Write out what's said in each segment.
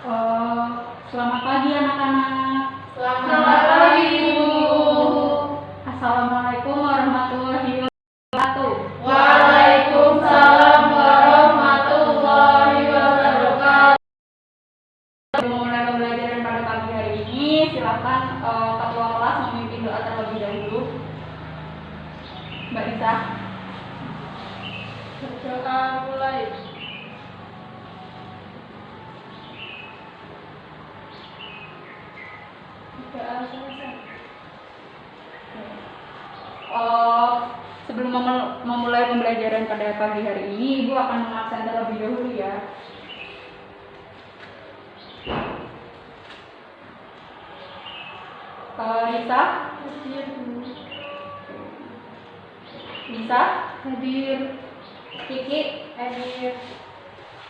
Eh, Selamat pagi anak-anak. Selamat pagi, Ibu. Assalamualaikum warahmatullahi wabarakatuh. Waalaikumsalam warahmatullahi wabarakatuh. Sebelum mulai pembelajaran pada pagi hari ini, silakan ketua kelas memimpin doa terlebih dahulu. Mbak Isa. Doa mulai. Doa selesai. Sebelum memulai pembelajaran pada pagi hari ini, Ibu akan mengabsen terlebih dahulu ya. Lisa? Hadir, Bu. Lisa? Hadir. Kiki? Hadir.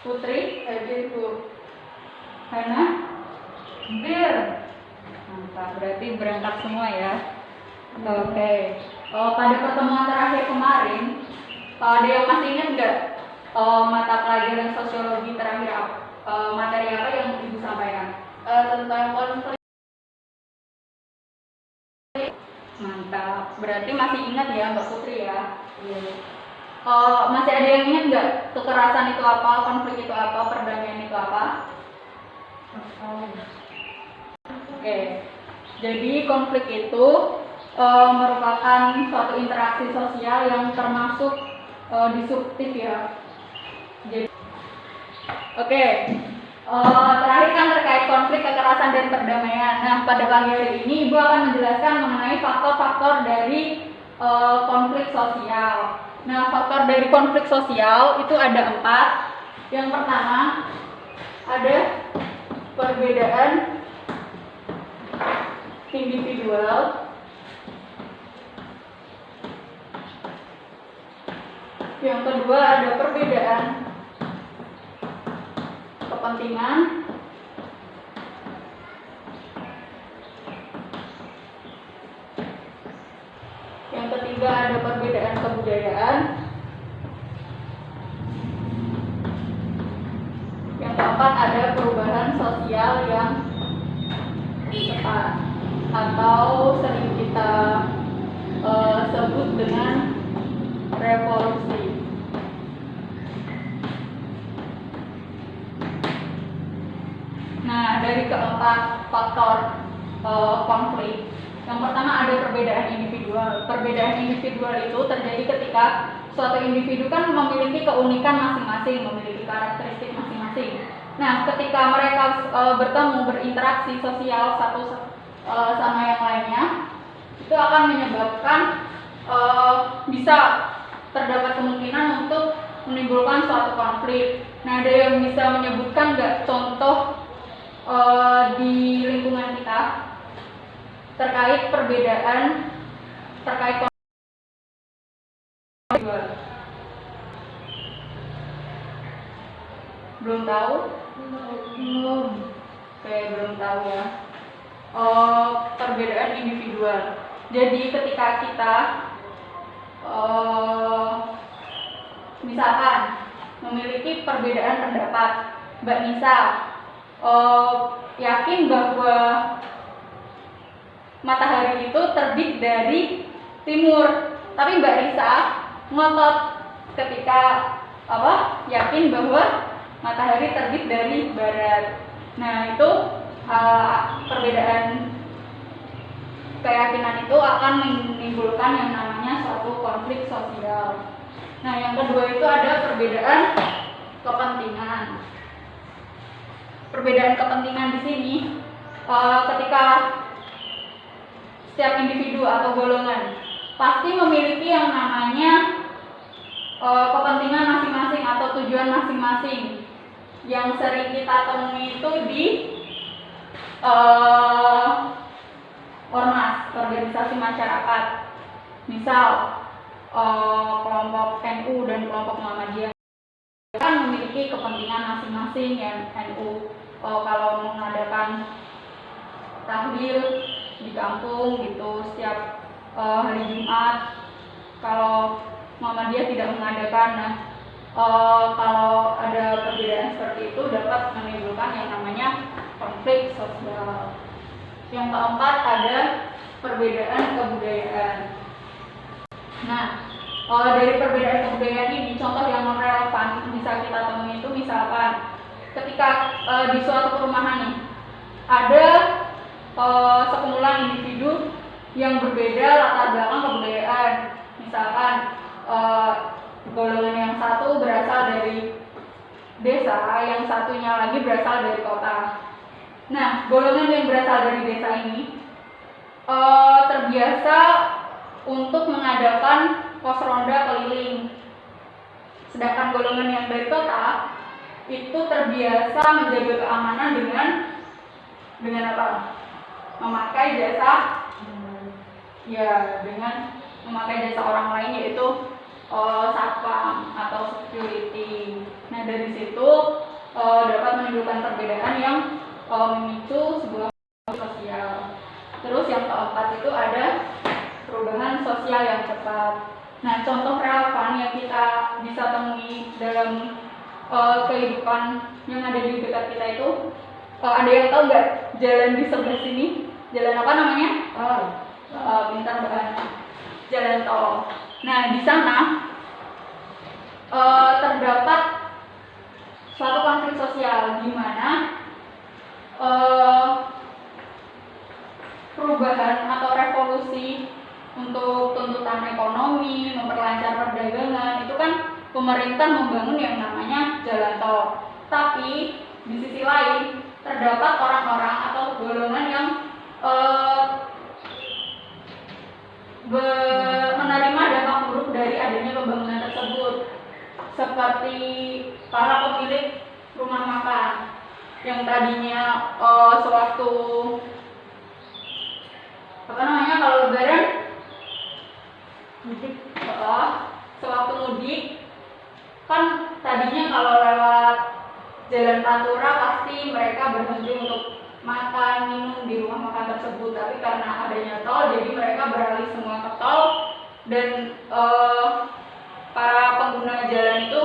Putri? Hadir, Bu. Hana? Hadir. Mantap, berarti berangkat semua ya. Oke. Pada pertemuan terakhir kemarin, ada yang masih ingat nggak mata pelajaran sosiologi terakhir materi apa yang Ibu sampaikan? Tentang konflik. Mantap, berarti masih ingat ya Mbak Putri ya? Iya. Masih ada yang ingat nggak kekerasan itu apa, konflik itu apa, perdamaian itu apa? Oke, jadi konflik itu merupakan suatu interaksi sosial yang termasuk disruptif ya. Jadi, oke. Terakhir kan terkait konflik, kekerasan, dan perdamaian. Nah, pada pagi hari ini Ibu akan menjelaskan mengenai faktor-faktor dari konflik sosial. Nah, faktor dari konflik sosial itu ada 4. Yang pertama, ada perbedaan individual. Yang kedua, ada perbedaan kepentingan. Yang ketiga, ada perbedaan kebudayaan. Yang keempat, ada perubahan sosial yang cepat atau sering kita sebut dengan revolusi. Nah, dari keempat faktor konflik, yang pertama ada perbedaan individual. Perbedaan individual itu terjadi ketika suatu individu kan memiliki keunikan masing-masing, memiliki karakteristik masing-masing. Nah, ketika mereka bertemu, berinteraksi sosial satu sama yang lainnya, itu akan menyebabkan bisa terdapat kemungkinan untuk menimbulkan suatu konflik. Nah, ada yang bisa menyebutkan nggak contoh di lingkungan kita terkait perbedaan terkait konflik? Belum tahu? Belum. Oke, belum tahu ya. Perbedaan individual. Jadi ketika kita misalkan memiliki perbedaan pendapat, Mbak Nisa yakin bahwa matahari itu terbit dari timur, tapi Mbak Risa ngotot ketika yakin bahwa matahari terbit dari barat. Nah, itu perbedaan keyakinan itu akan menimbulkan yang namanya suatu konflik sosial. Nah, yang kedua itu ada perbedaan kepentingan. Perbedaan kepentingan di sini ketika setiap individu atau golongan pasti memiliki yang namanya kepentingan masing-masing atau tujuan masing-masing yang sering kita temui itu di ormas, organisasi masyarakat. Misal kelompok NU dan kelompok Muhammadiyah kan memiliki kepentingan masing-masing. Yang NU kalau mengadakan tahlil di kampung gitu setiap hari Jumat, kalau Muhammadiyah tidak mengadakan. Nah, kalau ada perbedaan seperti itu dapat menimbulkan yang namanya konflik sosial. Yang keempat ada perbedaan kebudayaan. Nah, dari perbedaan kebudayaan ini contoh yang non relevan bisa kita temui itu misalkan ketika di suatu perumahan nih ada sekumpulan individu yang berbeda latar belakang kebudayaan. Misalkan golongan yang satu berasal dari desa, yang satunya lagi berasal dari kota. Nah, golongan yang berasal dari desa ini terbiasa untuk mengadakan pos ronda keliling. Sedangkan golongan yang dari kota itu terbiasa menjaga keamanan dengan apa? Memakai jasa dengan memakai jasa orang lain yaitu satpam atau security. Nah, dari situ dapat menimbulkan perbedaan yang memicu sebuah sosial. Terus yang keempat itu ada perubahan sosial yang cepat. Nah, contoh relevan yang kita bisa temui dalam kehidupan yang ada di dekat kita itu, ada yang tahu nggak jalan di sebelah sini? Jalan apa namanya? Pintar banget. Jalan tol. Nah, di sana terdapat suatu konflik sosial di mana perubahan atau revolusi untuk tuntutan ekonomi, memperlancar perdagangan, itu kan pemerintah membangun yang namanya jalan tol. Tapi di sisi lain terdapat orang-orang atau golongan yang menerima dampak buruk dari adanya pembangunan tersebut, seperti para pemilik rumah makan yang tadinya sewaktu kalau lebaran mudik, sewaktu mudik kan tadinya kalau lewat jalan Pantura pasti mereka berhenti untuk makan minum di rumah makan tersebut, tapi karena adanya tol jadi mereka beralih semua ke tol dan para pengguna jalan itu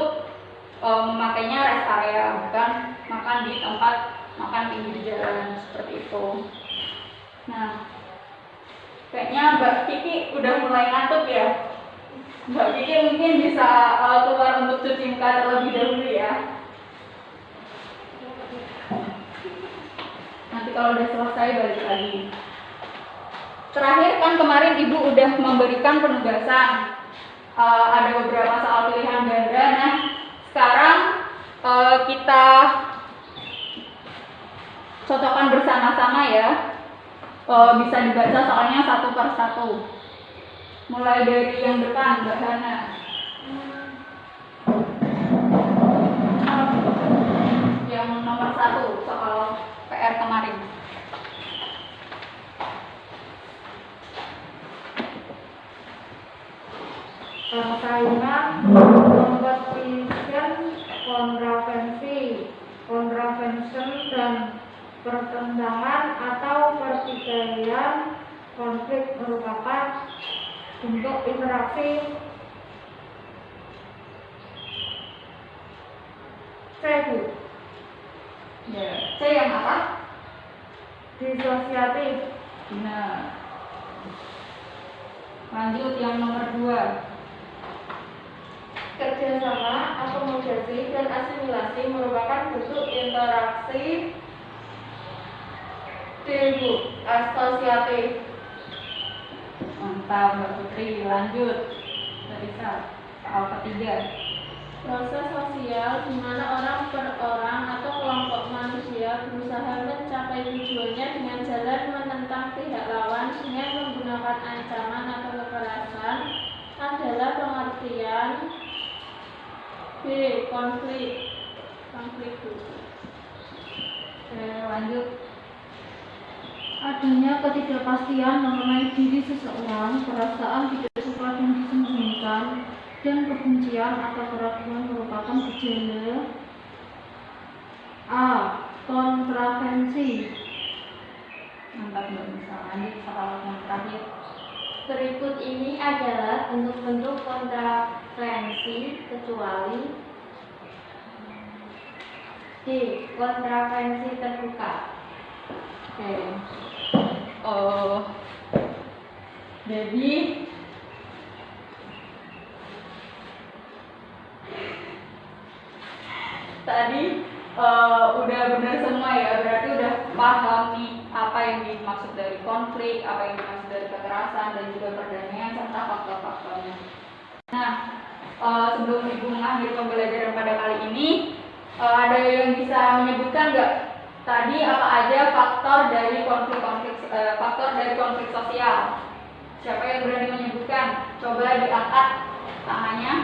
memakainya rest area, bukan makan di tempat makan pinggir jalan seperti itu. Nah, kayaknya Mbak Kiki udah mulai ngantuk ya. Mbak Kiki mungkin bisa keluar untuk cuci muka terlebih dahulu ya. Nanti kalau udah selesai balik lagi. Terakhir kan kemarin Ibu udah memberikan penugasan. Ada beberapa soal pilihan ganda. Nah, sekarang kita cocokkan bersama-sama ya. Bisa dibaca soalnya satu per satu. Mulai dari yang depan, Mbak Hana. Yang nomor 1 soal PR kemarin. Persaingan, competition, contravention dan pertentangan atau pertikaian. Konflik merupakan bentuk interaksi C yang apa? Disosiatif. Benar. Lanjut yang nomor 2. Kerjasama, akomodasi, dan asimilasi merupakan bentuk interaksi asosiatif. Mantap Mbak Putri. Lanjut Teresa, soal ketiga. Proses sosial di mana orang per orang atau kelompok manusia berusaha mencapai tujuannya dengan jalan menentang pihak lawan dengan menggunakan ancaman atau kekerasan adalah pengertian B. Konflik. Lanjut. Adanya ketidakpastian mengenai diri seseorang, perasaan tidak suka dan disembunyikan, dan kebencian atau keraguan merupakan gejala A. Kontravensi. Mantap Mbak Nisa. Lanjut soal yang terakhir. Berikut ini adalah bentuk-bentuk kontravensi kecuali C. Kontravensi terbuka. Oke. Jadi tadi udah benar semua ya, berarti udah paham nih apa yang dimaksud dari konflik, apa yang dimaksud dari kekerasan dan juga perdamaian serta faktor-faktornya. Nah, sebelum Ibu mengakhiri pembelajaran pada kali ini, ada yang bisa menyebutkan nggak tadi apa aja faktor dari konflik sosial? Siapa yang berani menyebutkan? Coba diangkat tangannya.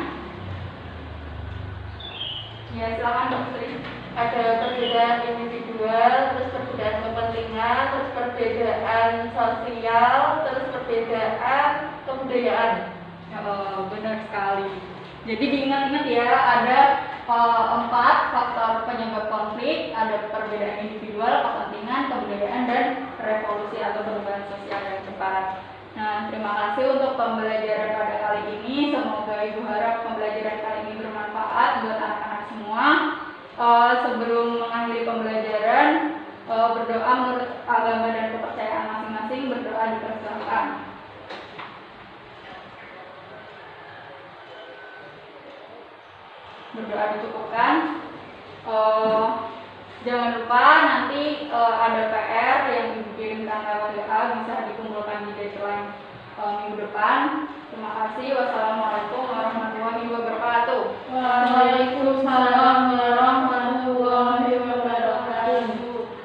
Ya, silakan Mbak Sri. Ada perbedaan individual, terus perbedaan kepentingan, terus perbedaan sosial, terus perbedaan kebudayaan. Benar sekali. Jadi diingat-ingat ya, ada 4 faktor penyebab konflik, ada perbedaan individual, kepentingan, kebudayaan, dan revolusi atau perubahan sosial yang cepat. Nah, terima kasih untuk pembelajaran pada kali ini. Semoga Ibu harap pembelajaran kali ini bermanfaat buat anak-anak semua. Sebelum mengakhiri pembelajaran, berdoa menurut agama dan kepercayaan masing-masing, berdoa dipersilakan. Berdoa dicukupkan. Jangan lupa nanti ada PR yang Ibu kirimkan lewat WA, bisa dikumpulkan di deadline minggu depan. Terima kasih. Wassalamualaikum warahmatullahi wabarakatuh. Waalaikumsalam.